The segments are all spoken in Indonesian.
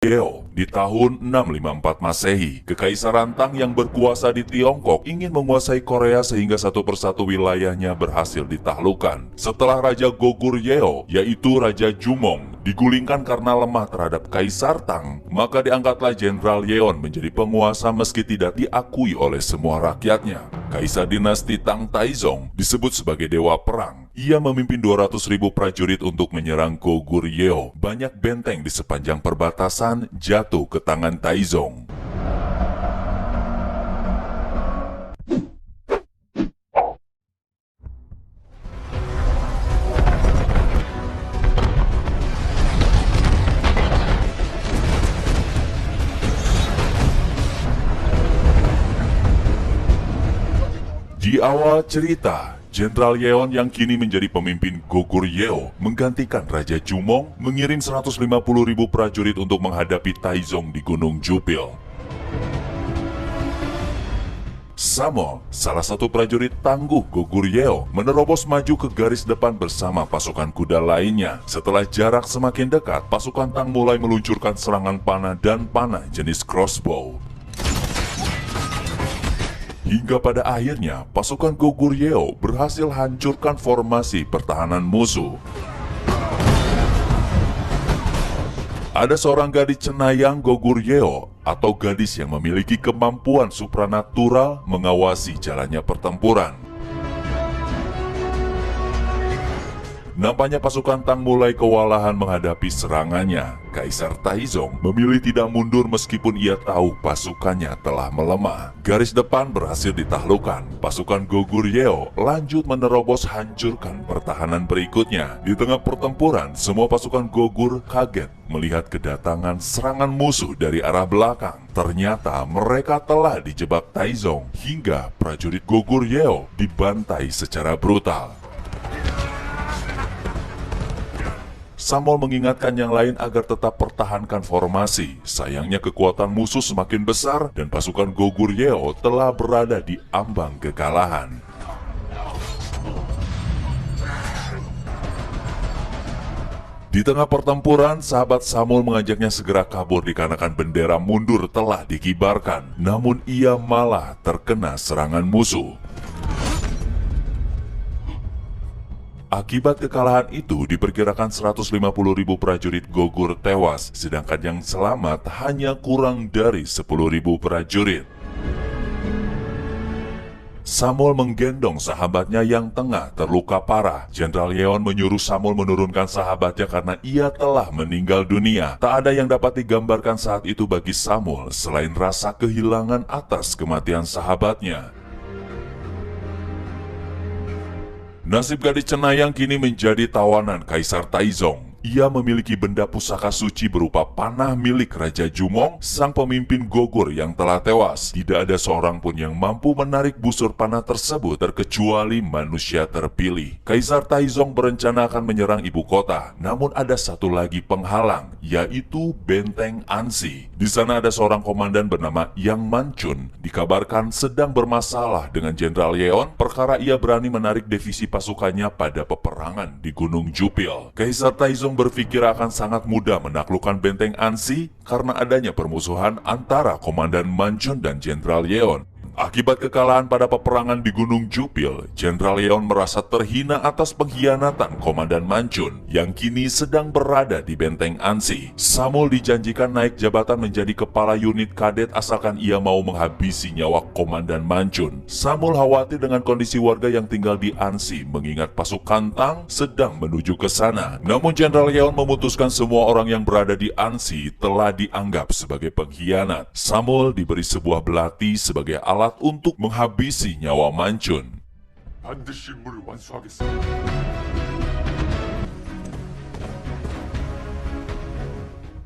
Yeo, di tahun 654 Masehi, Kekaisaran Tang yang berkuasa di Tiongkok ingin menguasai Korea sehingga satu persatu wilayahnya berhasil ditaklukkan. Setelah Raja Goguryeo, Yeo, yaitu Raja Jumong, digulingkan karena lemah terhadap Kaisar Tang, maka diangkatlah Jenderal Yeon menjadi penguasa meski tidak diakui oleh semua rakyatnya. Kaisar dinasti Tang Taizong disebut sebagai dewa perang. Ia memimpin 200.000 prajurit untuk menyerang Goguryeo. Banyak benteng di sepanjang perbatasan jatuh ke tangan Taizong. Di awal cerita, Jenderal Yeon yang kini menjadi pemimpin Goguryeo menggantikan Raja Jumong mengirim 150.000 prajurit untuk menghadapi Taizong di Gunung Jupil. Samol, salah satu prajurit tangguh Goguryeo, menerobos maju ke garis depan bersama pasukan kuda lainnya. Setelah jarak semakin dekat, pasukan Tang mulai meluncurkan serangan panah dan panah jenis crossbow. Hingga pada akhirnya, pasukan Goguryeo berhasil hancurkan formasi pertahanan musuh. Ada seorang gadis cenayang Goguryeo atau gadis yang memiliki kemampuan supranatural mengawasi jalannya pertempuran. Nampaknya pasukan Tang mulai kewalahan menghadapi serangannya. Kaisar Taizong memilih tidak mundur meskipun ia tahu pasukannya telah melemah. Garis depan berhasil ditaklukkan. Pasukan Goguryeo lanjut menerobos hancurkan pertahanan berikutnya. Di tengah pertempuran, semua pasukan Gogur kaget melihat kedatangan serangan musuh dari arah belakang. Ternyata mereka telah dijebak Taizong hingga prajurit Goguryeo dibantai secara brutal. Samol mengingatkan yang lain agar tetap pertahankan formasi. Sayangnya kekuatan musuh semakin besar dan pasukan Goguryeo telah berada di ambang kekalahan. Di tengah pertempuran, sahabat Samol mengajaknya segera kabur dikarenakan bendera mundur telah dikibarkan. Namun ia malah terkena serangan musuh. Akibat kekalahan itu, diperkirakan 150.000 prajurit Gogur tewas, sedangkan yang selamat hanya kurang dari 10.000 prajurit. Samol menggendong sahabatnya yang tengah terluka parah. Jenderal Yeon menyuruh Samol menurunkan sahabatnya karena ia telah meninggal dunia. Tak ada yang dapat digambarkan saat itu bagi Samol selain rasa kehilangan atas kematian sahabatnya. Nasib gadis cenayang kini menjadi tawanan Kaisar Taizong. Ia memiliki benda pusaka suci berupa panah milik Raja Jumong, sang pemimpin Gogur yang telah tewas. Tidak ada seorang pun yang mampu menarik busur panah tersebut terkecuali manusia terpilih. Kaisar Taizong berencana akan menyerang ibu kota, namun ada satu lagi penghalang, yaitu Benteng Ansi. Di sana ada seorang komandan bernama Yang Manchun, dikabarkan sedang bermasalah dengan Jenderal Yeon, perkara ia berani menarik divisi pasukannya pada peperangan di Gunung Jupil. Kaisar Taizong berpikir akan sangat mudah menaklukkan Benteng Ansi karena adanya permusuhan antara Komandan Manchun dan Jenderal Yeon. Akibat kekalahan pada peperangan di Gunung Jupil, Jenderal Yeon merasa terhina atas pengkhianatan Komandan Manchun yang kini sedang berada di Benteng Ansi. Samol dijanjikan naik jabatan menjadi kepala unit kadet asalkan ia mau menghabisi nyawa Komandan Manchun. Samol khawatir dengan kondisi warga yang tinggal di Ansi mengingat pasukan Tang sedang menuju ke sana. Namun Jenderal Yeon memutuskan semua orang yang berada di Ansi telah dianggap sebagai pengkhianat. Samol diberi sebuah belati sebagai alat untuk menghabisi nyawa Manchun. 반드시 임무를 완수하겠습니다.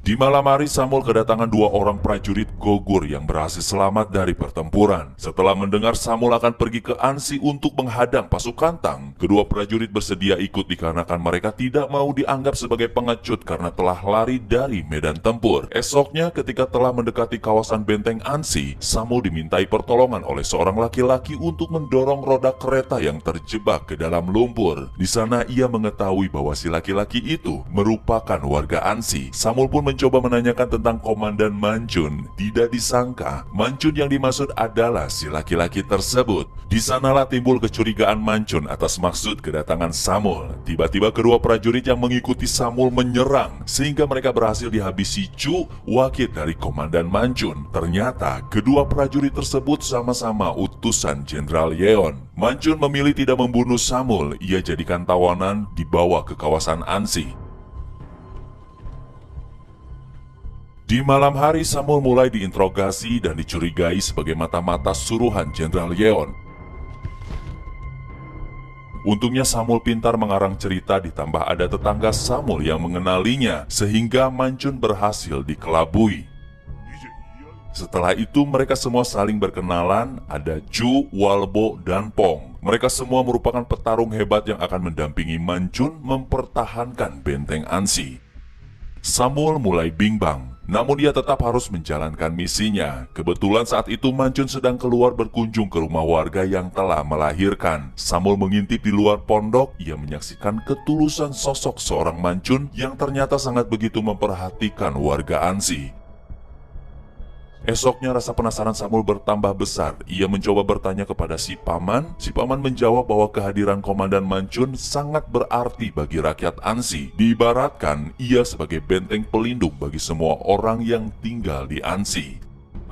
Di malam hari, Samol kedatangan dua orang prajurit Gogur yang berhasil selamat dari pertempuran. Setelah mendengar Samol akan pergi ke Ansi untuk menghadang pasukan Tang, kedua prajurit bersedia ikut dikarenakan mereka tidak mau dianggap sebagai pengecut karena telah lari dari medan tempur. Esoknya, ketika telah mendekati kawasan Benteng Ansi, Samol dimintai pertolongan oleh seorang laki-laki untuk mendorong roda kereta yang terjebak ke dalam lumpur. Di sana ia mengetahui bahwa si laki-laki itu merupakan warga Ansi. Samol pun mencoba menanyakan tentang Komandan Manchun, tidak disangka Manchun yang dimaksud adalah si laki-laki tersebut. Di sanalah timbul kecurigaan Manchun atas maksud kedatangan Samul. Tiba-tiba kedua prajurit yang mengikuti Samul menyerang, sehingga mereka berhasil dihabisi Chu, wakil dari Komandan Manchun. Ternyata kedua prajurit tersebut sama-sama utusan Jenderal Yeon. Manchun memilih tidak membunuh Samul, ia jadikan tawanan dibawa ke kawasan Ansi. Di malam hari, Samul mulai diinterogasi dan dicurigai sebagai mata-mata suruhan Jenderal Yeon. Untungnya Samul pintar mengarang cerita, ditambah ada tetangga Samul yang mengenalinya, sehingga Manchun berhasil dikelabui. Setelah itu mereka semua saling berkenalan, ada Chu, Walbo, dan Pong. Mereka semua merupakan petarung hebat yang akan mendampingi Manchun mempertahankan benteng Ansi. Samul mulai bimbang. Namun dia tetap harus menjalankan misinya. Kebetulan saat itu Manchun sedang keluar berkunjung ke rumah warga yang telah melahirkan. Samul mengintip di luar pondok. Ia menyaksikan ketulusan sosok seorang Manchun yang ternyata sangat begitu memperhatikan warga Ansi. Esoknya rasa penasaran Samul bertambah besar. Ia mencoba bertanya kepada si paman. Si paman menjawab bahwa kehadiran Komandan Manchun sangat berarti bagi rakyat Ansi. Diibaratkan ia sebagai benteng pelindung bagi semua orang yang tinggal di Ansi.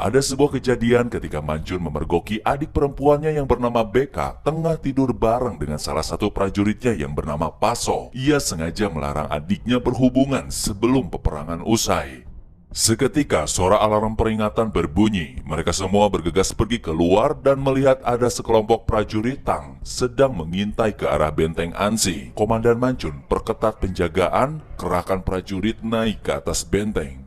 Ada sebuah kejadian ketika Manchun memergoki adik perempuannya yang bernama Beka tengah tidur bareng dengan salah satu prajuritnya yang bernama Paso. Ia sengaja melarang adiknya berhubungan sebelum peperangan usai. Seketika suara alarm peringatan berbunyi. Mereka semua bergegas pergi keluar dan melihat ada sekelompok prajurit Tang sedang mengintai ke arah benteng Ansi. Komandan Manchun perketat penjagaan, kerahkan prajurit naik ke atas benteng.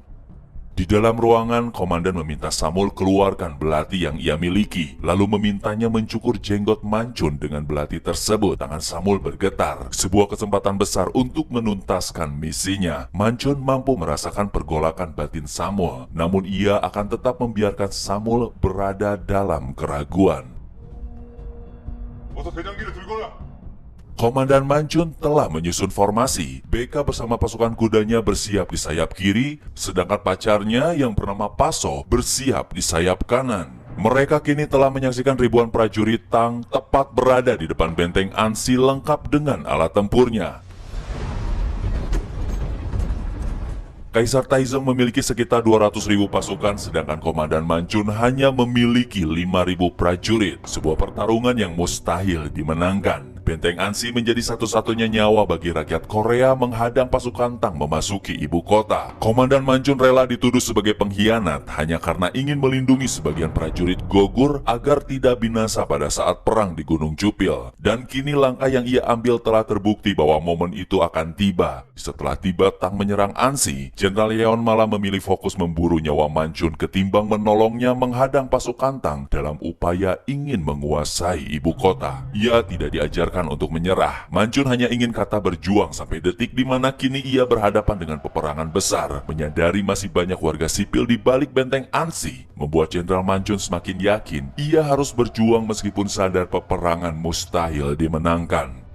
Di dalam ruangan, komandan meminta Samul keluarkan belati yang ia miliki, lalu memintanya mencukur jenggot Manchun dengan belati tersebut. Tangan Samul bergetar. Sebuah kesempatan besar untuk menuntaskan misinya. Manchun mampu merasakan pergolakan batin Samul, namun ia akan tetap membiarkan Samul berada dalam keraguan. 어서 대장기를 들거라. Komandan Manchun telah menyusun formasi. Beka bersama pasukan kudanya bersiap di sayap kiri, sedangkan pacarnya yang bernama Paso bersiap di sayap kanan. Mereka kini telah menyaksikan ribuan prajurit Tang tepat berada di depan benteng Ansi lengkap dengan alat tempurnya. Kaisar Taizong memiliki sekitar 200.000 pasukan, sedangkan Komandan Manchun hanya memiliki 5.000 prajurit. Sebuah pertarungan yang mustahil dimenangkan. Benteng Ansi menjadi satu-satunya nyawa bagi rakyat Korea menghadang pasukan Tang memasuki ibu kota. Komandan Manchun rela dituduh sebagai pengkhianat hanya karena ingin melindungi sebagian prajurit Gogur agar tidak binasa pada saat perang di Gunung Cupil. Dan kini langkah yang ia ambil telah terbukti bahwa momen itu akan tiba. Setelah tiba Tang menyerang Ansi, Jenderal Yeon malah memilih fokus memburu nyawa Manchun ketimbang menolongnya menghadang pasukan Tang dalam upaya ingin menguasai ibu kota. Ia tidak diajarkan untuk menyerah. Manchun hanya ingin kata berjuang sampai detik di mana kini ia berhadapan dengan peperangan besar. Menyadari masih banyak warga sipil di balik benteng Ansi, membuat Jenderal Manchun semakin yakin ia harus berjuang meskipun sadar peperangan mustahil dimenangkan.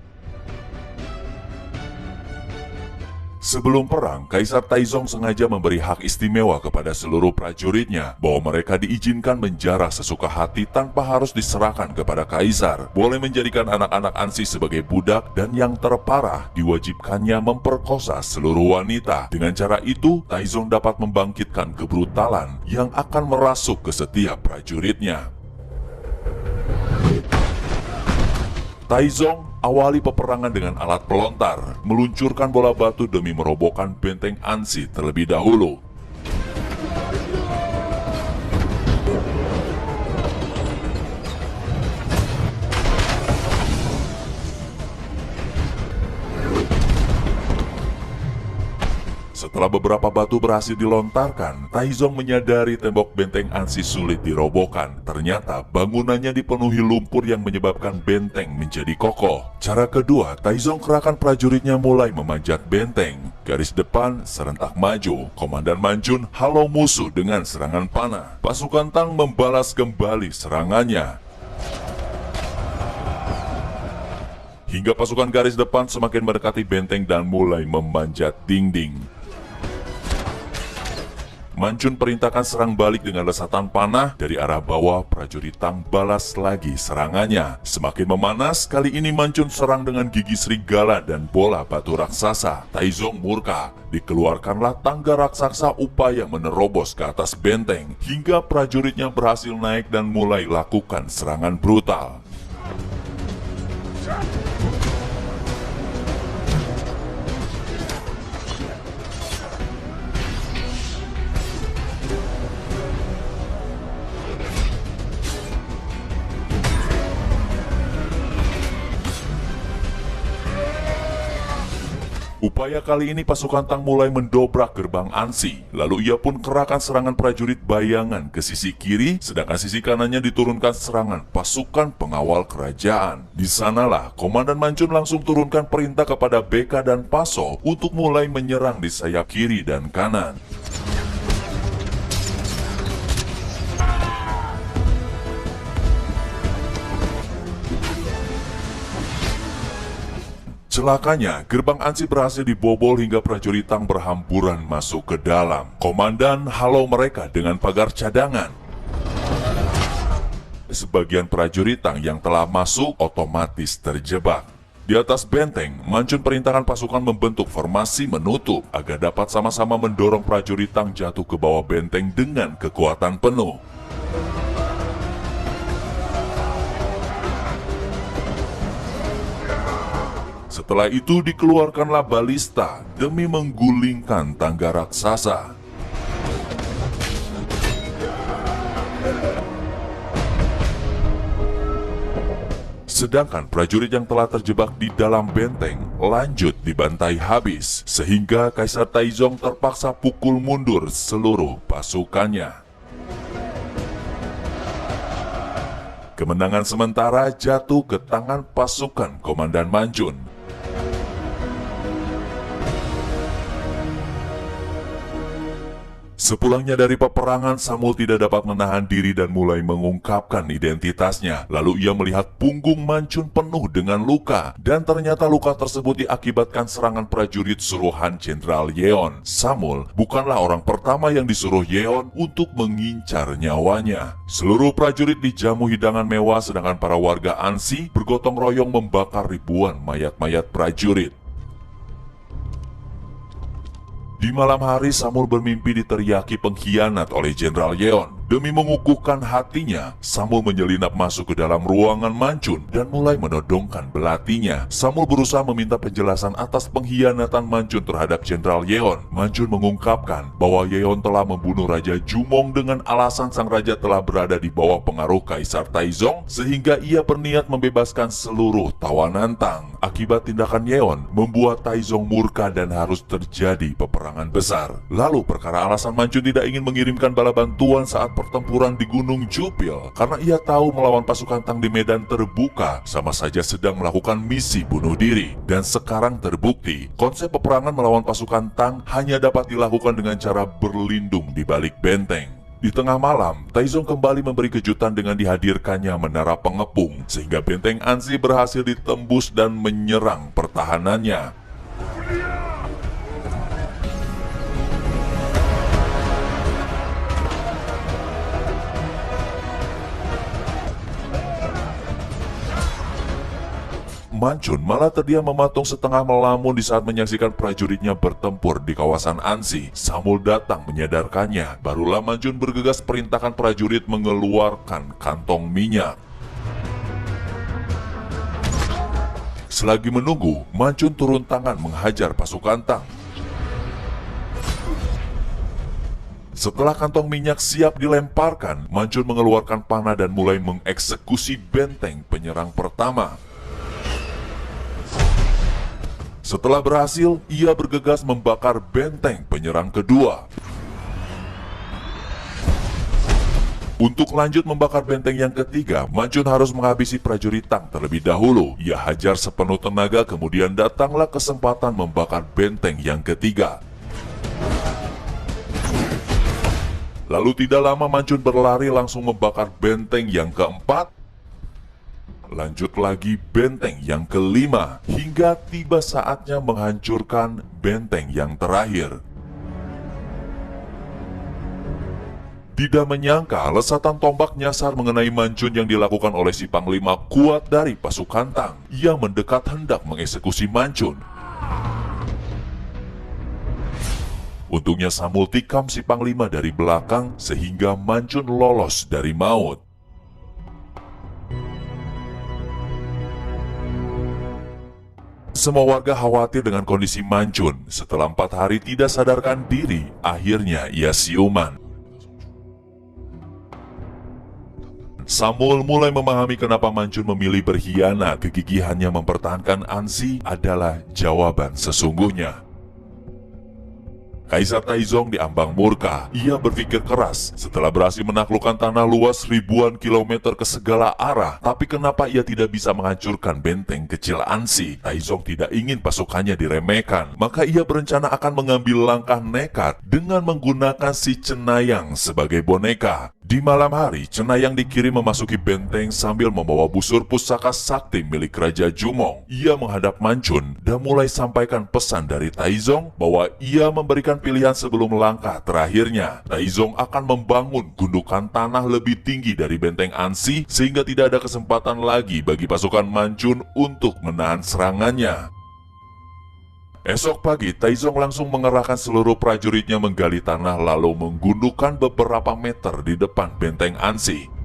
Sebelum perang, Kaisar Taizong sengaja memberi hak istimewa kepada seluruh prajuritnya bahwa mereka diizinkan menjarah sesuka hati tanpa harus diserahkan kepada Kaisar. Boleh menjadikan anak-anak Ansi sebagai budak dan yang terparah diwajibkannya memperkosa seluruh wanita. Dengan cara itu, Taizong dapat membangkitkan kebrutalan yang akan merasuk ke setiap prajuritnya. Taizong awali peperangan dengan alat pelontar, meluncurkan bola batu demi merobohkan benteng Ansi terlebih dahulu. Setelah beberapa batu berhasil dilontarkan, Taizong menyadari tembok benteng Ansi sulit dirobohkan. Ternyata bangunannya dipenuhi lumpur yang menyebabkan benteng menjadi kokoh. Cara kedua, Taizong kerahkan prajuritnya mulai memanjat benteng. Garis depan serentak maju. Komandan Manchun halau musuh dengan serangan panah. Pasukan Tang membalas kembali serangannya. Hingga pasukan garis depan semakin mendekati benteng dan mulai memanjat dinding. Mancun perintahkan serang balik dengan lesatan panah dari arah bawah. Prajurit Tang balas lagi serangannya. Semakin memanas, kali ini Mancun serang dengan gigi serigala dan bola batu raksasa. Taizong murka. Dikeluarkanlah tangga raksasa upaya menerobos ke atas benteng hingga prajuritnya berhasil naik dan mulai lakukan serangan brutal. Upaya kali ini pasukan Tang mulai mendobrak gerbang Ansi. Lalu ia pun kerahkan serangan prajurit bayangan ke sisi kiri, sedangkan sisi kanannya diturunkan serangan pasukan pengawal kerajaan. Di sanalah Komandan Mancun langsung turunkan perintah kepada Beka dan Paso untuk mulai menyerang di sayap kiri dan kanan. Celakanya, gerbang Ansi berhasil dibobol hingga prajurit Tang berhamburan masuk ke dalam. Komandan halau mereka dengan pagar cadangan. Sebagian prajurit Tang yang telah masuk otomatis terjebak. Di atas benteng, Mancun perintahkan pasukan membentuk formasi menutup agar dapat sama-sama mendorong prajurit Tang jatuh ke bawah benteng dengan kekuatan penuh. Setelah itu dikeluarkanlah balista demi menggulingkan tangga raksasa. Sedangkan prajurit yang telah terjebak di dalam benteng lanjut dibantai habis, sehingga Kaisar Taizong terpaksa pukul mundur seluruh pasukannya. Kemenangan sementara jatuh ke tangan pasukan Komandan Mancun. Sepulangnya dari peperangan, Samul tidak dapat menahan diri dan mulai mengungkapkan identitasnya. Lalu ia melihat punggung Mancun penuh dengan luka, dan ternyata luka tersebut diakibatkan serangan prajurit suruhan Jenderal Yeon. Samul bukanlah orang pertama yang disuruh Yeon untuk mengincar nyawanya. Seluruh prajurit dijamu hidangan mewah, sedangkan para warga Ansi bergotong royong membakar ribuan mayat-mayat prajurit. Di malam hari, Samul bermimpi diteriaki pengkhianat oleh Jenderal Yeon. Demi mengukuhkan hatinya, Samul menyelinap masuk ke dalam ruangan Mancun dan mulai menodongkan belatinya. Samul berusaha meminta penjelasan atas pengkhianatan Mancun terhadap Jenderal Yeon. Mancun mengungkapkan bahwa Yeon telah membunuh Raja Jumong dengan alasan sang raja telah berada di bawah pengaruh Kaisar Taizong, sehingga ia berniat membebaskan seluruh tawanan Tang. Akibat tindakan Yeon, membuat Taizong murka dan harus terjadi peperangan besar. Lalu perkara alasan Mancun tidak ingin mengirimkan bala bantuan saat pertempuran di Gunung Jupil, karena ia tahu melawan pasukan Tang di medan terbuka sama saja sedang melakukan misi bunuh diri. Dan sekarang terbukti, konsep peperangan melawan pasukan Tang hanya dapat dilakukan dengan cara berlindung di balik benteng. Di tengah malam, Taizong kembali memberi kejutan dengan dihadirkannya menara pengepung, sehingga benteng Ansi berhasil ditembus dan menyerang pertahanannya. Mancun malah terdiam mematung setengah melamun di saat menyaksikan prajuritnya bertempur di kawasan Ansi. Samul datang menyadarkannya. Barulah Mancun bergegas perintahkan prajurit mengeluarkan kantong minyak. Selagi menunggu, Mancun turun tangan menghajar pasukan Tang. Setelah kantong minyak siap dilemparkan, Mancun mengeluarkan panah dan mulai mengeksekusi benteng penyerang pertama. Setelah berhasil, ia bergegas membakar benteng penyerang kedua. Untuk lanjut membakar benteng yang ketiga, Mancun harus menghabisi prajurit Tang terlebih dahulu. Ia hajar sepenuh tenaga, kemudian datanglah kesempatan membakar benteng yang ketiga. Lalu tidak lama Mancun berlari langsung membakar benteng yang keempat. Lanjut lagi benteng yang kelima, hingga tiba saatnya menghancurkan benteng yang terakhir. Tidak menyangka lesatan tombak nyasar mengenai Manjun yang dilakukan oleh si Panglima kuat dari pasukan Tang. Ia mendekat hendak mengeksekusi Manjun. Untungnya Samul tikam si Panglima dari belakang sehingga Manjun lolos dari maut. Semua warga khawatir dengan kondisi Manjun. Setelah 4 hari tidak sadarkan diri, akhirnya ia siuman. Samul mulai memahami kenapa Manjun memilih berkhianat. Kegigihannya mempertahankan Ansi adalah jawaban sesungguhnya. Kaisar Taizong diambang murka. Ia berpikir keras setelah berhasil menaklukkan tanah luas ribuan kilometer ke segala arah. Tapi kenapa ia tidak bisa menghancurkan benteng kecil Ansi? Taizong tidak ingin pasukannya diremehkan. Maka ia berencana akan mengambil langkah nekat dengan menggunakan si Cenayang sebagai boneka. Di malam hari, Cenayang dikirim memasuki benteng sambil membawa busur pusaka sakti milik Raja Jumong. Ia menghadap Manjun dan mulai sampaikan pesan dari Taizong bahwa ia memberikan pilihan sebelum langkah terakhirnya. Taizong akan membangun gundukan tanah lebih tinggi dari benteng Ansi sehingga tidak ada kesempatan lagi bagi pasukan Manjun untuk menahan serangannya. Esok pagi, Taizong langsung mengerahkan seluruh prajuritnya menggali tanah lalu menggundukkan beberapa meter di depan benteng Ansi.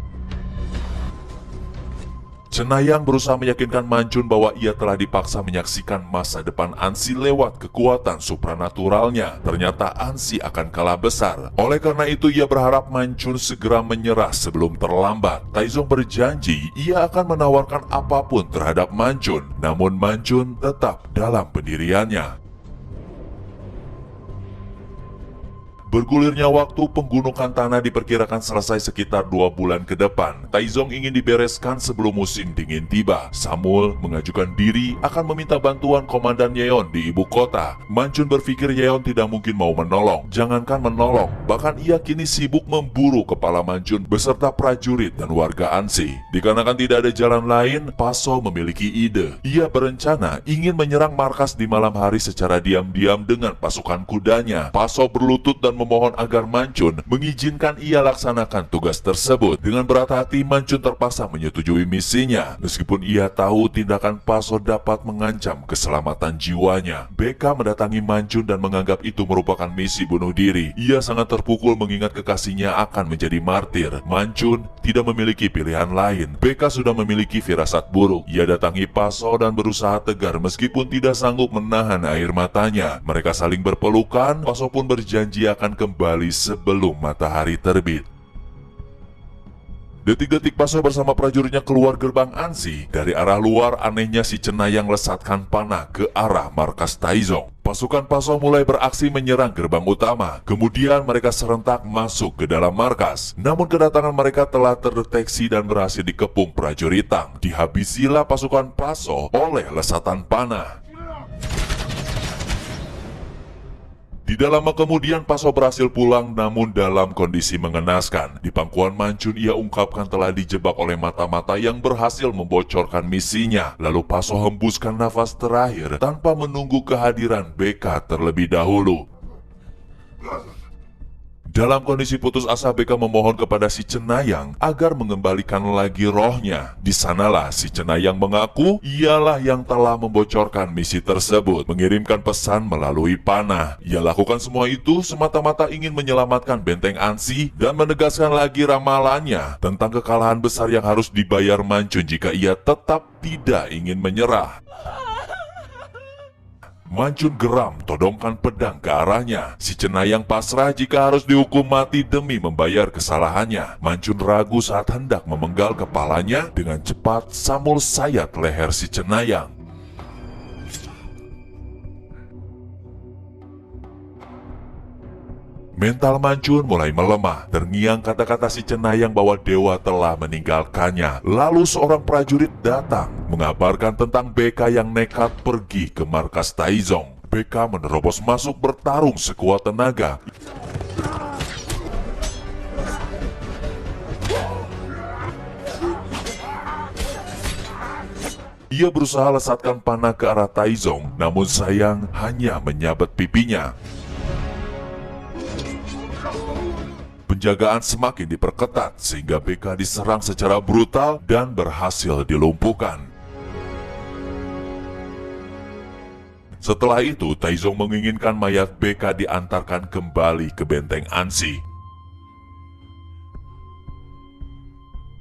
Cenayang berusaha meyakinkan Manjun bahwa ia telah dipaksa menyaksikan masa depan Ansi lewat kekuatan supranaturalnya. Ternyata Ansi akan kalah besar. Oleh karena itu ia berharap Manjun segera menyerah sebelum terlambat. Taizong berjanji ia akan menawarkan apapun terhadap Manjun. Namun Manjun tetap dalam pendiriannya. Bergulirnya waktu, penggundukan tanah diperkirakan selesai sekitar 2 bulan ke depan. Taizong ingin dibereskan sebelum musim dingin tiba. Samul mengajukan diri akan meminta bantuan Komandan Yeon di ibu kota. Manjun berpikir Yeon tidak mungkin mau menolong. Jangankan menolong, bahkan ia kini sibuk memburu kepala Manjun beserta prajurit dan warga Ansi. Dikarenakan tidak ada jalan lain, Paso memiliki ide. Ia berencana ingin menyerang markas di malam hari secara diam-diam dengan pasukan kudanya. Paso berlutut dan memohon agar Manjun mengizinkan ia laksanakan tugas tersebut. Dengan berat hati, Manjun terpaksa menyetujui misinya. Meskipun ia tahu tindakan Paso dapat mengancam keselamatan jiwanya. Beka mendatangi Manjun dan menganggap itu merupakan misi bunuh diri. Ia sangat terpukul mengingat kekasihnya akan menjadi martir. Manjun tidak memiliki pilihan lain. Beka sudah memiliki firasat buruk. Ia datangi Paso dan berusaha tegar meskipun tidak sanggup menahan air matanya. Mereka saling berpelukan. Paso pun berjanji akan kembali sebelum matahari terbit. Detik-detik Paso bersama prajuritnya keluar gerbang Ansi. Dari arah luar, anehnya si Cenayang lesatkan panah ke arah markas Taizong. Pasukan Paso mulai beraksi menyerang gerbang utama. Kemudian mereka serentak masuk ke dalam markas. Namun kedatangan mereka telah terdeteksi dan berhasil dikepung prajurit Tang. Dihabisilah pasukan Paso oleh lesatan panah. Tidak lama kemudian Paso berhasil pulang namun dalam kondisi mengenaskan. Di pangkuan Manjun ia ungkapkan telah dijebak oleh mata-mata yang berhasil membocorkan misinya. Lalu Paso hembuskan nafas terakhir tanpa menunggu kehadiran Beka terlebih dahulu. Dalam kondisi putus asa, Beka memohon kepada si Cenayang agar mengembalikan lagi rohnya. Di sanalah si Cenayang mengaku ialah yang telah membocorkan misi tersebut, mengirimkan pesan melalui panah. Ia lakukan semua itu semata-mata ingin menyelamatkan benteng Ansi dan menegaskan lagi ramalannya tentang kekalahan besar yang harus dibayar Manjun jika ia tetap tidak ingin menyerah. Manjun geram todongkan pedang ke arahnya. Si Cenayang pasrah jika harus dihukum mati demi membayar kesalahannya. Manjun ragu saat hendak memenggal kepalanya. Dengan cepat Samul sayat leher si Cenayang. Mental Manjun mulai melemah. Terngiang kata-kata si Cenayang bahwa dewa telah meninggalkannya. Lalu seorang prajurit datang mengabarkan tentang Beka yang nekat pergi ke markas Taizong. Beka menerobos masuk bertarung sekuat tenaga. Ia berusaha lesatkan panah ke arah Taizong, namun sayang hanya menyabet pipinya. Penjagaan semakin diperketat sehingga BK diserang secara brutal dan berhasil dilumpuhkan. Setelah itu, Taizong menginginkan mayat BK diantarkan kembali ke benteng Ansi.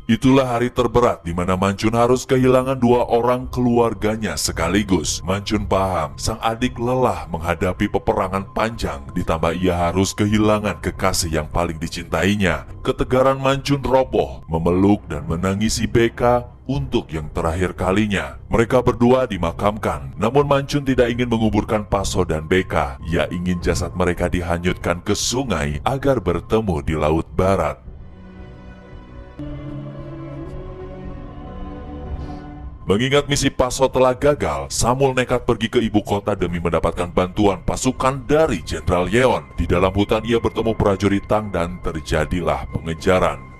Itulah hari terberat di mana Manchun harus kehilangan 2 orang keluarganya sekaligus. Manchun paham sang adik lelah menghadapi peperangan panjang, ditambah ia harus kehilangan kekasih yang paling dicintainya. Ketegaran Manchun roboh, memeluk dan menangisi BK untuk yang terakhir kalinya. Mereka berdua dimakamkan, namun Manchun tidak ingin menguburkan Paso dan BK. Ia ingin jasad mereka dihanyutkan ke sungai agar bertemu di Laut Barat. Mengingat misi Paso telah gagal, Samul nekat pergi ke ibu kota demi mendapatkan bantuan pasukan dari Jenderal Yeon. Di dalam hutan ia bertemu prajurit Tang dan terjadilah pengejaran.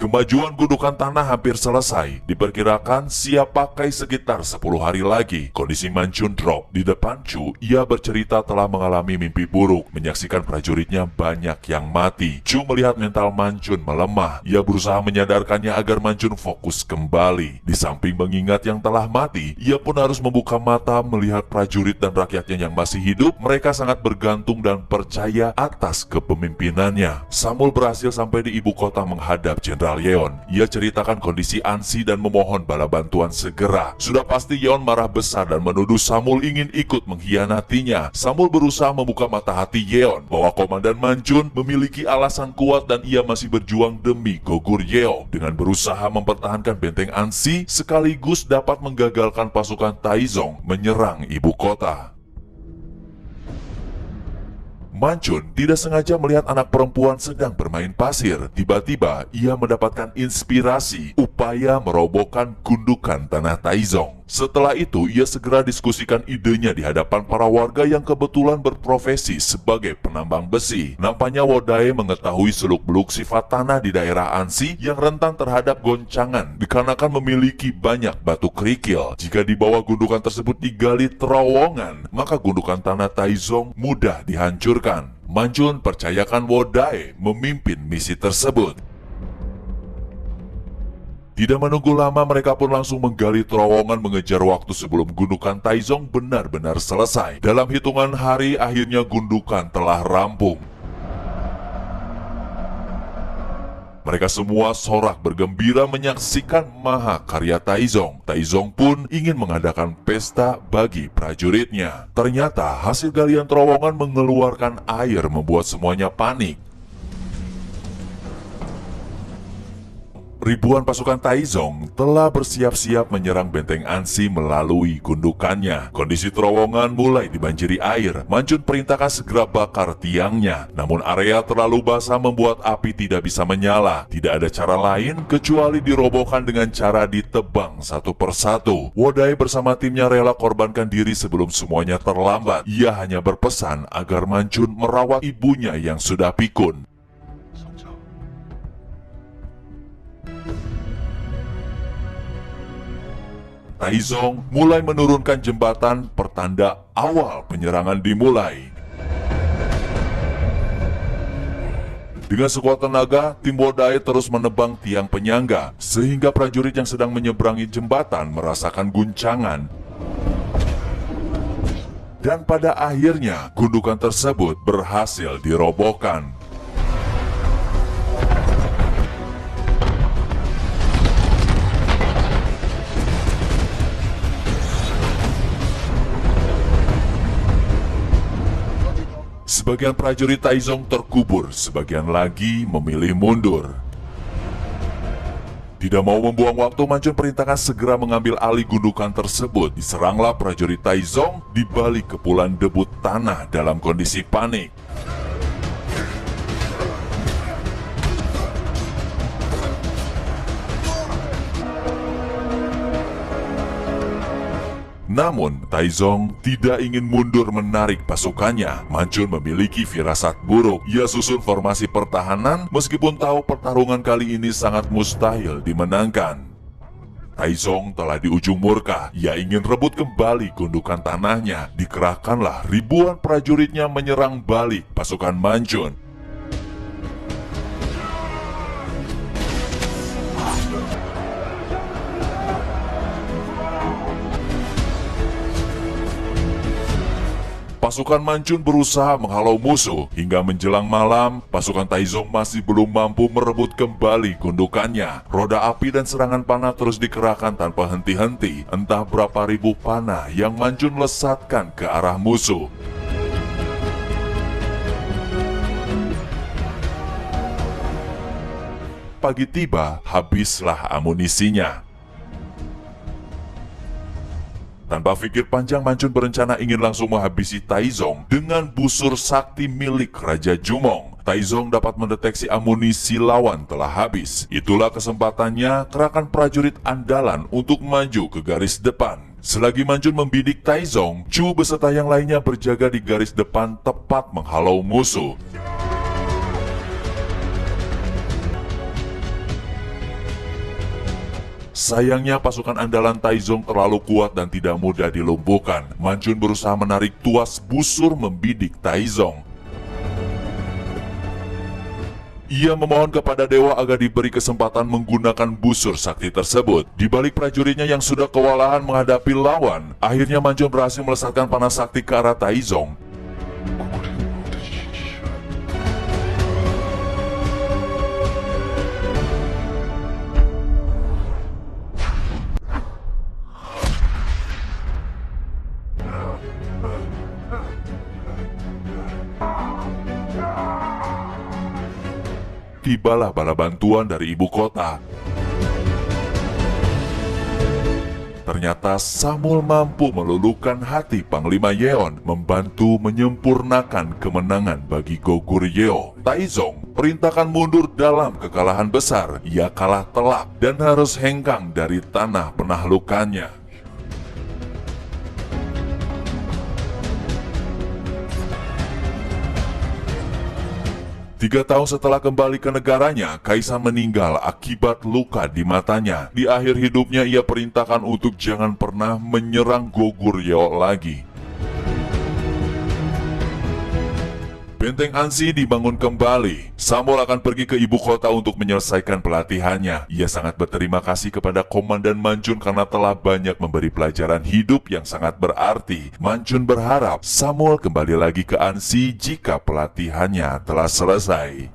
Kemajuan gundukan tanah hampir selesai. Diperkirakan siap pakai sekitar 10 hari lagi. Kondisi Manchun drop. Di depan Chu, ia bercerita telah mengalami mimpi buruk, menyaksikan prajuritnya banyak yang mati. Chu melihat mental Manchun melemah. Ia berusaha menyadarkannya agar Manchun fokus kembali. Di samping mengingat yang telah mati, ia pun harus membuka mata melihat prajurit dan rakyatnya yang masih hidup. Mereka sangat bergantung dan percaya atas kepemimpinannya. Samul berhasil sampai di ibu kota menghadap Jenderal Yeon. Ia ceritakan kondisi Ansi dan memohon bala bantuan segera. Sudah pasti Yeon marah besar dan menuduh Samul ingin ikut mengkhianatinya. Samul berusaha membuka mata hati Yeon bahwa Komandan Manchun memiliki alasan kuat dan ia masih berjuang demi Goguryeo dengan berusaha mempertahankan benteng Ansi sekaligus dapat menggagalkan pasukan Taizong menyerang ibu kota. Manchun tidak sengaja melihat anak perempuan sedang bermain pasir. Tiba-tiba ia mendapatkan inspirasi upaya merobohkan gundukan tanah Taizong. Setelah itu ia segera diskusikan idenya di hadapan para warga yang kebetulan berprofesi sebagai penambang besi. Nampaknya Wodae mengetahui seluk-beluk sifat tanah di daerah Ansi yang rentan terhadap goncangan dikarenakan memiliki banyak batu kerikil. Jika di bawah gundukan tersebut digali terowongan, maka gundukan tanah Taizong mudah dihancurkan. Manchun percayakan Wodae memimpin misi tersebut. Tidak menunggu lama, mereka pun langsung menggali terowongan mengejar waktu sebelum gundukan Taizong benar-benar selesai. Dalam hitungan hari, akhirnya gundukan telah rampung. Mereka semua sorak bergembira menyaksikan mahakarya Taizong. Taizong pun ingin mengadakan pesta bagi prajuritnya. Ternyata hasil galian terowongan mengeluarkan air membuat semuanya panik. Ribuan pasukan Taizong telah bersiap-siap menyerang benteng Ansi melalui gundukannya. Kondisi terowongan mulai dibanjiri air. Manchun perintahkan segera bakar tiangnya. Namun area terlalu basah membuat api tidak bisa menyala. Tidak ada cara lain kecuali dirobohkan dengan cara ditebang satu persatu. Wodae bersama timnya rela korbankan diri sebelum semuanya terlambat. Ia hanya berpesan agar Manchun merawat ibunya yang sudah pikun. Taizong mulai menurunkan jembatan pertanda awal penyerangan dimulai. Dengan sekuat tenaga, tim Wodae terus menebang tiang penyangga, sehingga prajurit yang sedang menyeberangi jembatan merasakan guncangan. Dan pada akhirnya, gundukan tersebut berhasil dirobohkan. Sebagian prajurit Taizong terkubur, sebagian lagi memilih mundur. Tidak mau membuang waktu, Manchun perintahkan segera mengambil alih gundukan tersebut. Diseranglah prajurit Taizong di balik kepulan debu tanah dalam kondisi panik. Namun, Taizong tidak ingin mundur menarik pasukannya. Manchun memiliki firasat buruk. Ia susun formasi pertahanan meskipun tahu pertarungan kali ini sangat mustahil dimenangkan. Taizong telah di ujung murka. Ia ingin rebut kembali gundukan tanahnya. Dikerahkanlah ribuan prajuritnya menyerang balik pasukan Manchun. Pasukan Manchun berusaha menghalau musuh. Hingga menjelang malam, pasukan Taizong masih belum mampu merebut kembali gundukannya. Roda api dan serangan panah terus dikerahkan tanpa henti-henti. Entah berapa ribu panah yang Manchun lesatkan ke arah musuh. Pagi tiba, habislah amunisinya. Tanpa pikir panjang, Manchun berencana ingin langsung menghabisi Taizong dengan busur sakti milik Raja Jumong. Taizong dapat mendeteksi amunisi lawan telah habis. Itulah kesempatannya kerahkan prajurit andalan untuk maju ke garis depan. Selagi Manchun membidik Taizong, Chu beserta yang lainnya berjaga di garis depan tepat menghalau musuh. Sayangnya pasukan andalan Taizong terlalu kuat dan tidak mudah dilumpuhkan. Manchun berusaha menarik tuas busur membidik Taizong. Ia memohon kepada dewa agar diberi kesempatan menggunakan busur sakti tersebut. Di balik prajuritnya yang sudah kewalahan menghadapi lawan, akhirnya Manchun berhasil melesatkan panah sakti ke arah Taizong. Tibalah bala bantuan dari ibu kota. Ternyata Samul mampu meluluhkan hati Panglima Yeon, membantu menyempurnakan kemenangan bagi Goguryeo. Yeo. Taizong perintahkan mundur dalam kekalahan besar. Ia kalah telak dan harus hengkang dari tanah penaklukannya. 3 tahun setelah kembali ke negaranya, Kaisar meninggal akibat luka di matanya. Di akhir hidupnya ia perintahkan untuk jangan pernah menyerang Goguryeo lagi. Benteng Ansi dibangun kembali. Samul akan pergi ke ibu kota untuk menyelesaikan pelatihannya. Ia sangat berterima kasih kepada Komandan Manchun karena telah banyak memberi pelajaran hidup yang sangat berarti. Manchun berharap Samul kembali lagi ke Ansi jika pelatihannya telah selesai.